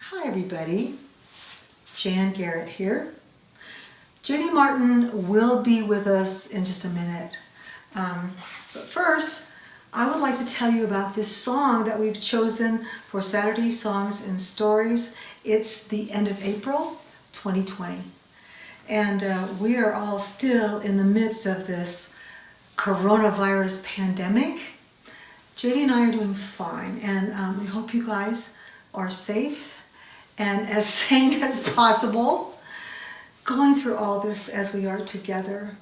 Hi everybody, Jan Garrett here. JD Martin will be with us in just a minute. But first, I would like to tell you about this song that we've chosen for Saturday Songs and Stories. It's the end of April 2020. And we are all still in the midst of this coronavirus pandemic. JD and I are doing fine, and we hope you guys are safe and as sane as possible, going through all this as we are together.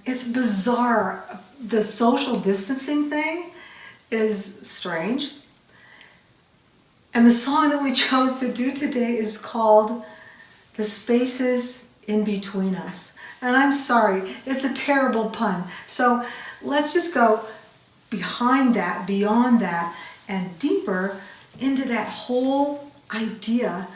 It's bizarre. The social distancing thing is strange. And the song that we chose to do today is called The Spaces in Between Us. And I'm sorry, it's a terrible pun. So let's just go behind that, beyond that, and deeper into that whole idea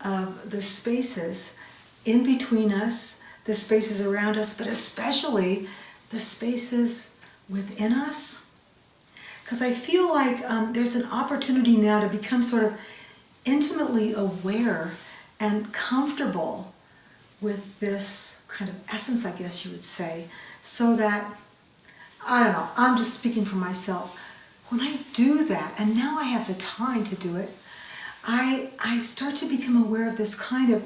of the spaces in between us, the spaces around us, but especially the spaces within us. Because I feel like there's an opportunity now to become sort of intimately aware and comfortable with this kind of essence, I guess you would say, so that, I don't know, I'm just speaking for myself. When I do that, and now I have the time to do it, I start to become aware of this kind of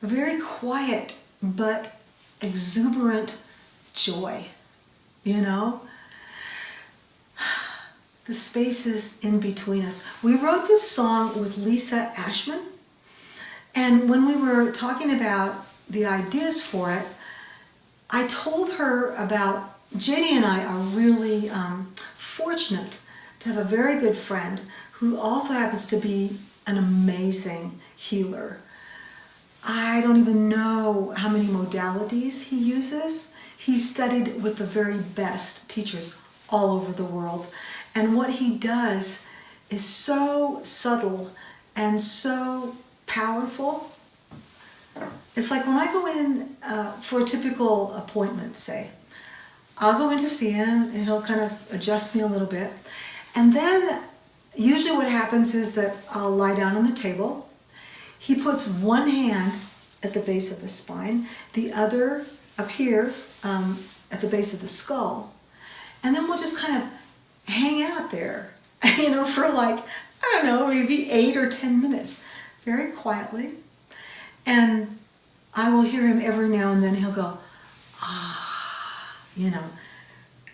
very quiet but exuberant joy, you know? The spaces in between us. We wrote this song with Lisa Ashman, and when we were talking about the ideas for it, I told her about JD and I are really fortunate to have a very good friend who also happens to be an amazing healer. I don't even know how many modalities he uses. He studied with the very best teachers all over the world. And what he does is so subtle and so powerful. It's like when I go in for a typical appointment, say, I'll go in to see him and he'll kind of adjust me a little bit. And then usually what happens is that I'll lie down on the table. He puts one hand at the base of the spine, the other up here at the base of the skull. And then we'll just kind of hang out there, for like, I don't know, maybe 8 or 10 minutes, very quietly. And I will hear him every now and then. He'll go,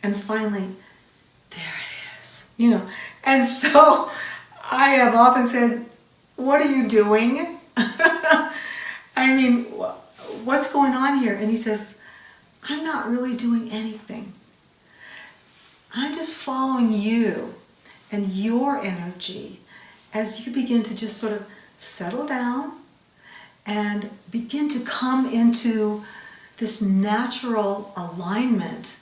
and finally, there it is, And so I have often said, what are you doing? I mean, what's going on here? And he says, I'm not really doing anything. I'm just following you and your energy as you begin to just sort of settle down and begin to come into this natural alignment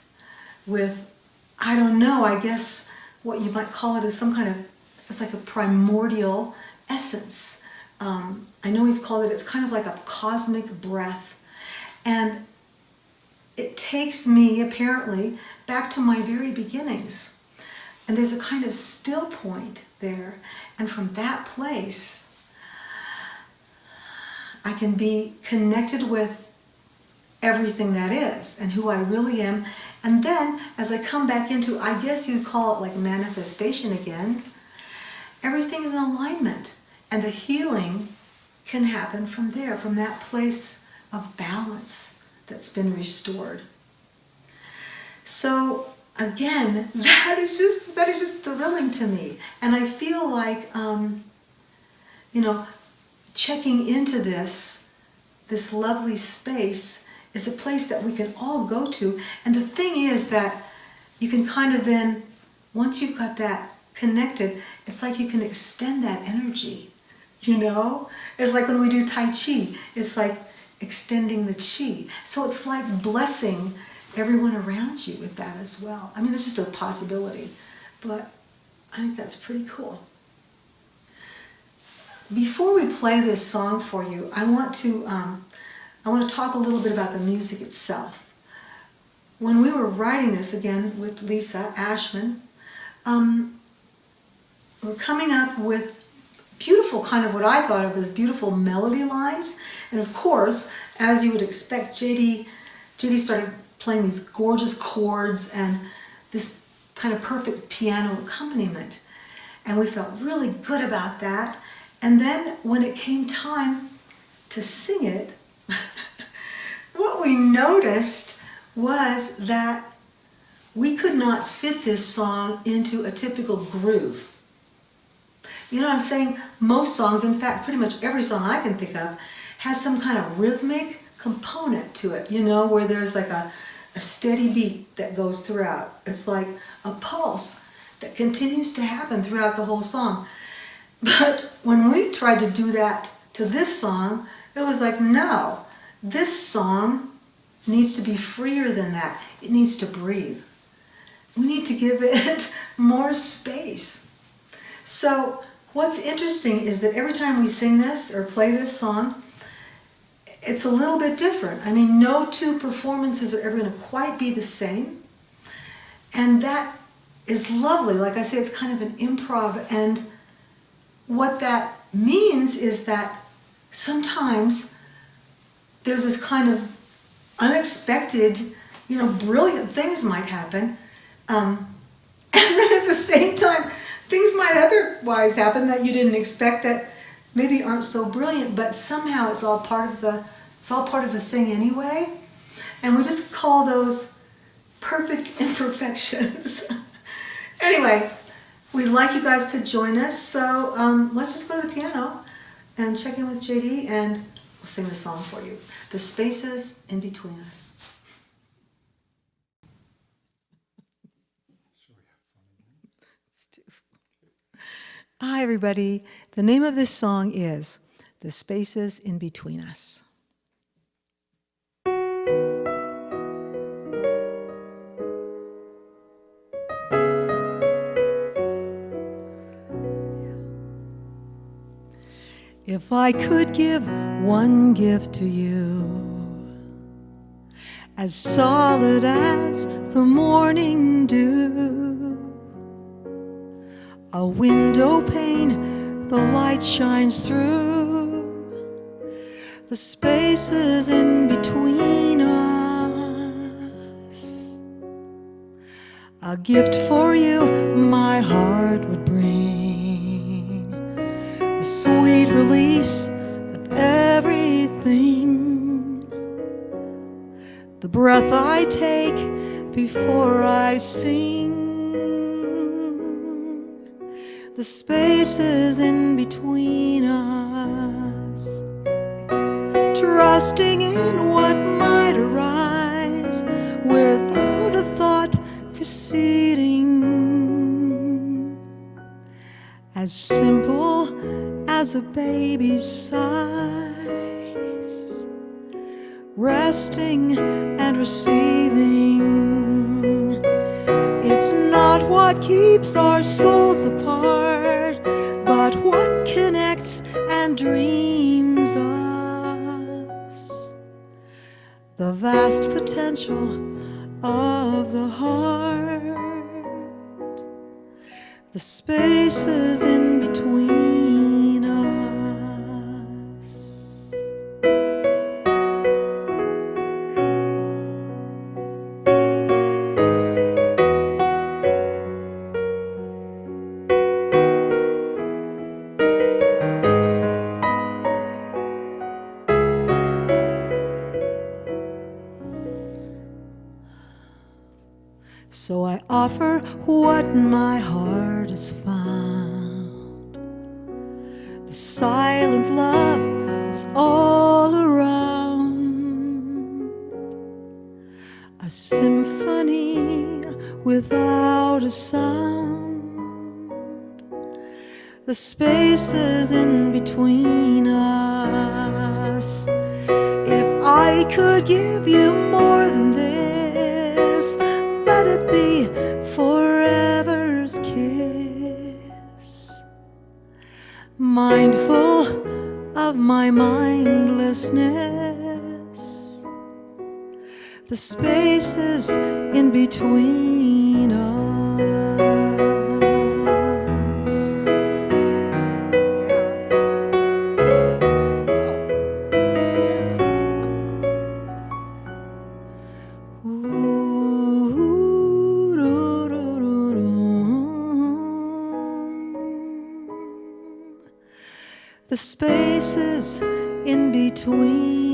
with, I don't know, I guess what you might call it is some kind of, it's like a primordial essence. I know he's called it, it's kind of like a cosmic breath. And it takes me, apparently, back to my very beginnings. And there's a kind of still point there. And from that place, I can be connected with everything that is and who I really am. And then as I come back into, I guess you'd call it like manifestation again, everything's in alignment. And the healing can happen from there, from that place of balance that's been restored. So again, that is just thrilling to me. And I feel like, checking into this lovely space is a place that we can all go to. And the thing is that you can kind of then, once you've got that connected, it's like you can extend that energy, It's like when we do Tai Chi, it's like extending the Chi. So it's like blessing everyone around you with that as well. I mean, it's just a possibility, but I think that's pretty cool. Before we play this song for you, I want to talk a little bit about the music itself. When we were writing this, again, with Lisa Ashman, we're coming up with beautiful, kind of what I thought of as beautiful melody lines. And of course, as you would expect, JD started playing these gorgeous chords and this kind of perfect piano accompaniment. And we felt really good about that. And then when it came time to sing it, what we noticed was that we could not fit this song into a typical groove. You know what I'm saying? Most songs, in fact, pretty much every song I can think of, has some kind of rhythmic component to it, you know, where there's like a steady beat that goes throughout. It's like a pulse that continues to happen throughout the whole song. But when we tried to do that to this song, it was like, no, this song needs to be freer than that. It needs to breathe. We need to give it more space. So what's interesting is that every time we sing this or play this song, it's a little bit different. I mean, no two performances are ever going to quite be the same. And that is lovely. Like I say, it's kind of an improv. And what that means is that sometimes there's this kind of unexpected, you know, brilliant things might happen. And then at the same time, things might otherwise happen that you didn't expect that maybe aren't so brilliant, but somehow it's all part of the thing anyway. And we just call those perfect imperfections. Anyway, we'd like you guys to join us, so let's just go to the piano and check in with JD, and we'll sing the song for you. The Spaces in Between Us. Hi, everybody. The name of this song is The Spaces in Between Us. If I could give one gift to you, as solid as the morning dew, a window pane the light shines through, the spaces in between us, a gift for you my heart would bring, the sweet release of everything, the breath I take before I sing, the spaces in between us, trusting in what might arise without a thought preceding, as simple as a baby's sighs, resting and receiving. It's not what keeps our souls apart, but what connects and dreams us. The vast potential of the heart, the spaces in between us. So I offer what my heart has found, the silent love that's all around, a symphony without a sound, the spaces in between us. If I could give you more than this, let it be forever's kiss, mindful of my mindlessness, the spaces in between us. the spaces in between.